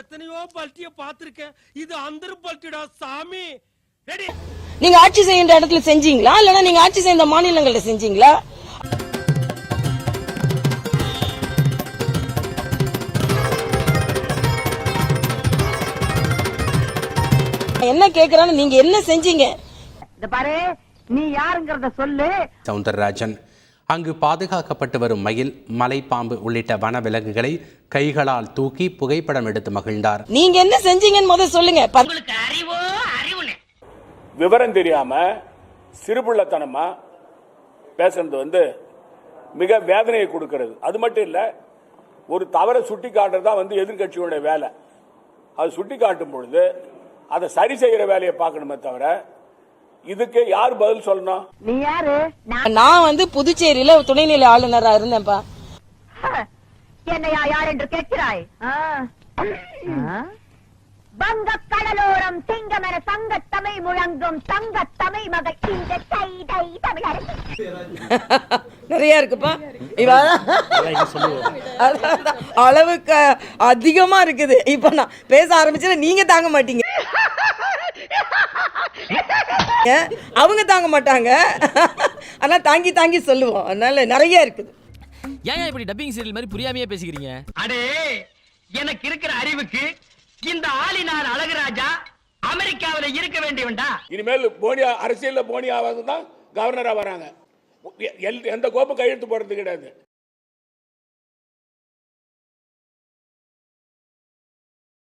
எத்தனையோ பல்ட்டிய பாத்திருக்கேன், இது அந்த பல்ட்டிடா சாமி. ரெடி? நீங்க ஆட்சி செய்கின்ற இடத்துல செஞ்சீங்களா இல்லனா நீங்க ஆட்சி செய்த மாநிலங்கள்ல செஞ்சீங்களா? என்ன கேக்குறான்னு நீங்க என்ன செஞ்சீங்க? இந்த பாரு, நீ யாருங்கறத சொல்லு. சவுந்தரராஜன் அங்கு பாதுகாக்கப்பட்டு வரும் மயில், மலைப்பாம்பு உள்ளிட்ட வன விலங்குகளை கைகளால் தூக்கி புகைப்படம் எடுத்து மகிழ்ந்தார். நீங்க என்ன செஞ்சீங்கன்னு முதல்ல சொல்லுங்க. உங்களுக்கு அறிவோ அறிவுனே. விவரம் தெரியாம சிறுபுள்ளத்தனமா பேசுறது மிக வேதனையை கொடுக்கிறது. அது மட்டும் இல்ல, ஒரு தவறை சுட்டி காட்டுறதா எதிர்கட்சியோட வேலை. அது சுட்டி காட்டும் பொழுது அதை சரி செய்யற வேலையை பார்க்கணுமே தவிர இதுக்கு யார் பதில் சொல்லணும்? நீ யாரு? நான் புதுச்சேரியில துணைநிலை ஆளுநரா இருந்தேன்ப்பா. என்னையா யார் என்று கேட்கிறாய்? வங்க கடலோரம் சிங்கமென சங்க தமிழ் முழங்கும் தங்க தமிழ் மகள் இந்த தைதை தமிழர். நிறைய இருக்குப்பா. அளவுக்கு அதிகமா இருக்குது. இப்ப நான் பேச ஆரம்பிச்சா நீங்க தாங்க மாட்டீங்க, அவங்க தாங்க மாட்டாங்க. ஆனா தாங்கி தாங்கி சொல்லுவோம். அதனால நிறைய இருக்குது. ஏன் இப்படி டப்பிங் சீரியல் மாதிரி புரியாமையே பேசிக்கிறீங்க? அடே, எனக்கு இருக்கிற அறிவுக்கு இந்த ஆளினார் அழகுராஜா அமெரிக்காவில இருக்க வேண்டியவன்டா. இனிமேல் போனியா அரசியல்ல போனியாவது தான் கவர்னரா வராங்க. எந்த கோப்பும் கையெழுத்து போடுறது கிடையாது.